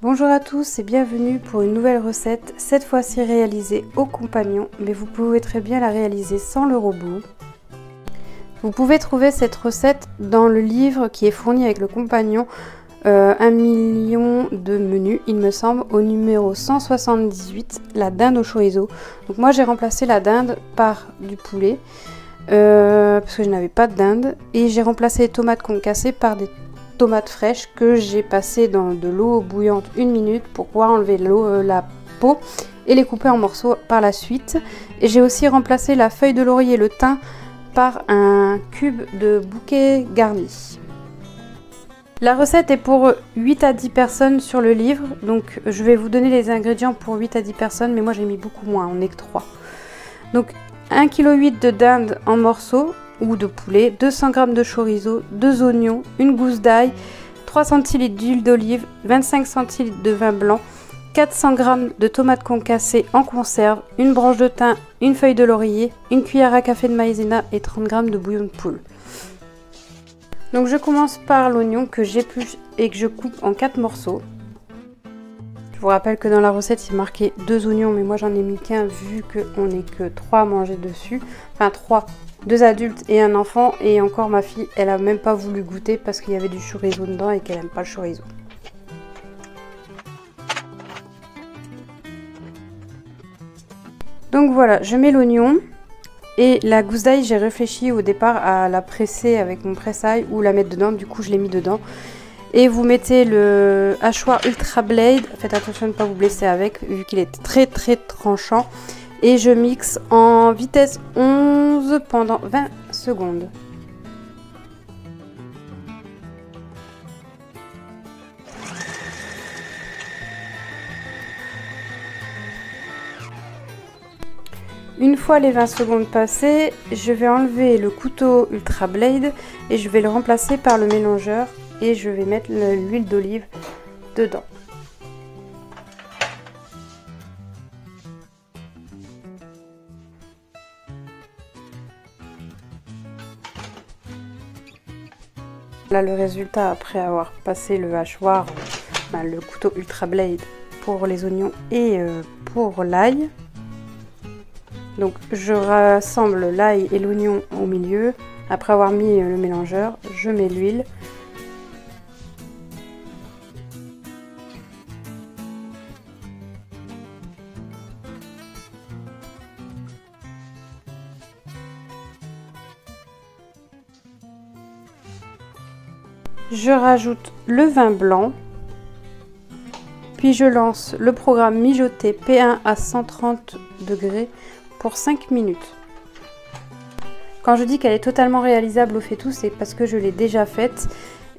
Bonjour à tous et bienvenue pour une nouvelle recette, cette fois-ci réalisée au compagnon, mais vous pouvez très bien la réaliser sans le robot. Vous pouvez trouver cette recette dans le livre qui est fourni avec le compagnon, 1 million de menus, il me semble, au numéro 178, la dinde au chorizo. Donc moi j'ai remplacé la dinde par du poulet, parce que je n'avais pas de dinde, et j'ai remplacé les tomates concassées par des tomates fraîches que j'ai passées dans de l'eau bouillante 1 minute pour pouvoir enlever la peau et les couper en morceaux par la suite. Et j'ai aussi remplacé la feuille de laurier et le thym par un cube de bouquet garni. La recette est pour 8 à 10 personnes sur le livre, donc je vais vous donner les ingrédients pour 8 à 10 personnes, mais moi j'ai mis beaucoup moins, on n'est que 3. Donc 1,8 kg de dinde en morceaux ou de poulet, 200 g de chorizo, 2 oignons, une gousse d'ail, 3 cl d'huile d'olive, 25 cl de vin blanc, 400 g de tomates concassées en conserve, une branche de thym, une feuille de laurier, une cuillère à café de maïzena et 30 g de bouillon de poule. Donc je commence par l'oignon que j'épluche et que je coupe en 4 morceaux. Je vous rappelle que dans la recette il est marqué 2 oignons, mais moi j'en ai mis qu'un vu qu'on n'est que 3 à manger dessus. Enfin 3, 2 adultes et un enfant, et encore ma fille elle a même pas voulu goûter parce qu'il y avait du chorizo dedans et qu'elle aime pas le chorizo. Donc voilà, je mets l'oignon et la gousse d'ail, j'ai réfléchi au départ à la presser avec mon presse-ail ou la mettre dedans, du coup je l'ai mis dedans. Et vous mettez le hachoir Ultra Blade, faites attention de ne pas vous blesser avec vu qu'il est très tranchant. Et je mixe en vitesse 11 pendant 20 secondes. Une fois les 20 secondes passées, je vais enlever le couteau Ultra Blade et je vais le remplacer par le mélangeur et je vais mettre l'huile d'olive dedans. Là le résultat après avoir passé le hachoir, le couteau Ultra Blade pour les oignons et pour l'ail. Donc je rassemble l'ail et l'oignon au milieu. Après avoir mis le mélangeur, je mets l'huile. Je rajoute le vin blanc. Puis je lance le programme mijoter P1 à 130 degrés pour 5 minutes. Quand je dis qu'elle est totalement réalisable au fait-tout, c'est parce que je l'ai déjà faite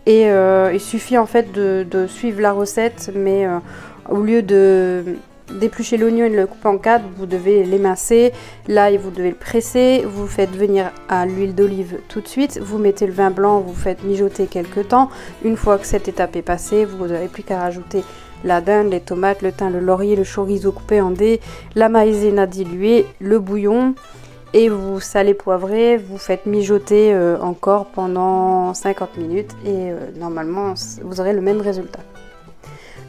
et il suffit en fait de suivre la recette, mais au lieu de d'éplucher l'oignon et de le couper en 4, vous devez l'émincer, l'ail vous devez le presser, vous faites venir à l'huile d'olive tout de suite, vous mettez le vin blanc, vous faites mijoter quelques temps. Une fois que cette étape est passée, vous n'avez plus qu'à rajouter la dinde, les tomates, le thym, le laurier, le chorizo coupé en dés, la maïzena diluée, le bouillon, et vous salez poivrez, vous faites mijoter encore pendant 50 minutes et normalement vous aurez le même résultat.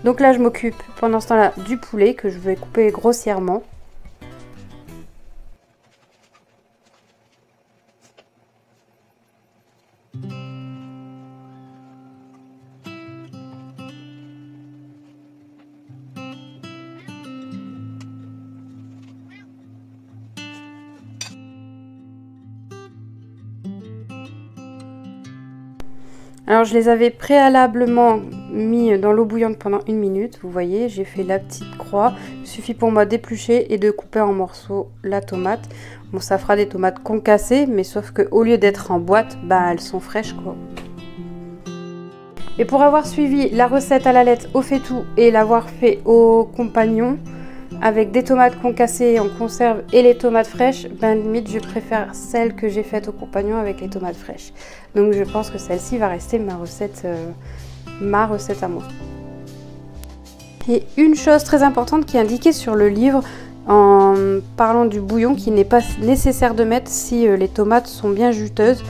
Donc là je m'occupe pendant ce temps-là du poulet que je vais couper grossièrement. Alors je les avais préalablement mis dans l'eau bouillante pendant 1 minute, vous voyez, j'ai fait la petite croix. Il suffit pour moi d'éplucher et de couper en morceaux la tomate. Bon, ça fera des tomates concassées, mais sauf que au lieu d'être en boîte, elles sont fraîches quoi. Et pour avoir suivi la recette à la lettre au fait-tout et l'avoir fait au compagnon, avec des tomates concassées en conserve et les tomates fraîches, limite je préfère celle que j'ai faite au compagnon avec les tomates fraîches. Donc je pense que celle-ci va rester ma recette à moi. Et une chose très importante qui est indiquée sur le livre, en parlant du bouillon qui n'est pas nécessaire de mettre si les tomates sont bien juteuses.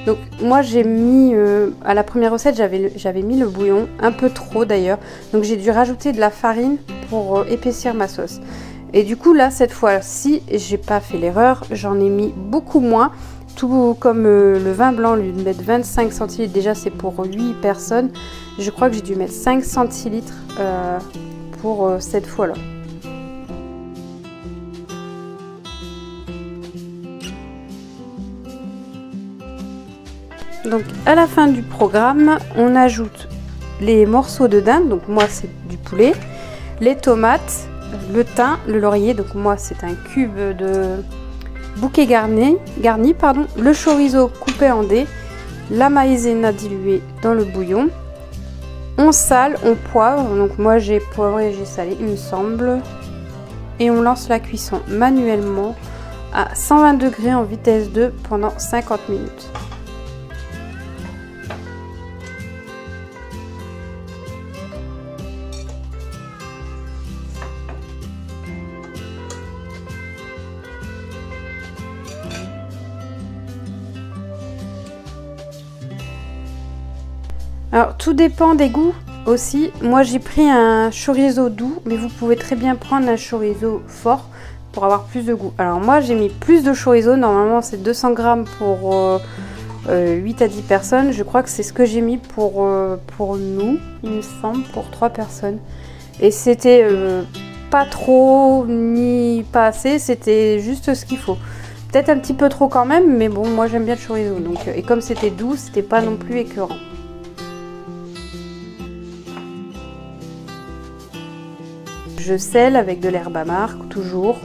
Donc moi j'ai mis, à la première recette j'avais mis le bouillon, un peu trop d'ailleurs, donc j'ai dû rajouter de la farine pour épaissir ma sauce. Et du coup là cette fois-ci j'ai pas fait l'erreur, j'en ai mis beaucoup moins, tout comme le vin blanc lui de mettre 25 centilitres, déjà c'est pour 8 personnes, je crois que j'ai dû mettre 5 centilitres pour cette fois-là. Donc à la fin du programme, on ajoute les morceaux de dinde, donc moi c'est du poulet, les tomates, le thym, le laurier, donc moi c'est un cube de bouquet garni, le chorizo coupé en dés, la maïzena diluée dans le bouillon. On sale, on poivre, donc moi j'ai poivré et j'ai salé il me semble. Et on lance la cuisson manuellement à 120 degrés en vitesse 2 pendant 50 minutes. Alors tout dépend des goûts aussi. Moi j'ai pris un chorizo doux, mais vous pouvez très bien prendre un chorizo fort pour avoir plus de goût. Alors moi j'ai mis plus de chorizo, normalement c'est 200 grammes pour 8 à 10 personnes. Je crois que c'est ce que j'ai mis pour nous, il me semble, pour 3 personnes. Et c'était pas trop ni pas assez, c'était juste ce qu'il faut. Peut-être un petit peu trop quand même, mais bon, moi j'aime bien le chorizo. Donc, et comme c'était doux, c'était pas non plus écœurant. Je sèle avec de l'herbe amargue, toujours.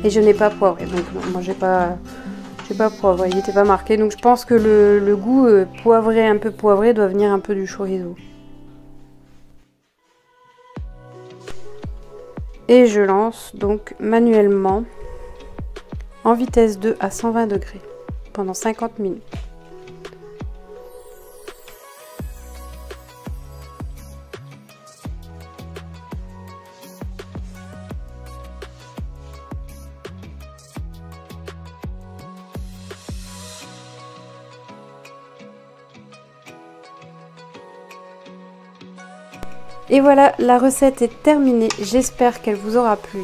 Et je n'ai pas poivré. Donc non, moi j'ai pas poivré, il n'était pas marqué. Donc je pense que le goût poivré, un peu poivré, doit venir un peu du chorizo. Et je lance donc manuellement en vitesse 2 à 120 degrés pendant 50 minutes. Et voilà, la recette est terminée, j'espère qu'elle vous aura plu.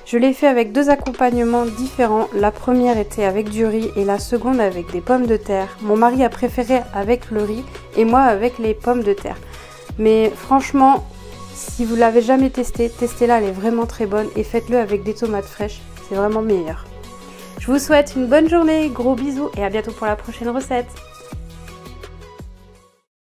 Je l'ai fait avec deux accompagnements différents, la première était avec du riz et la seconde avec des pommes de terre. Mon mari a préféré avec le riz et moi avec les pommes de terre. Mais franchement, si vous l'avez jamais testé, testez-la, elle est vraiment très bonne et faites-le avec des tomates fraîches, c'est vraiment meilleur. Je vous souhaite une bonne journée, gros bisous et à bientôt pour la prochaine recette.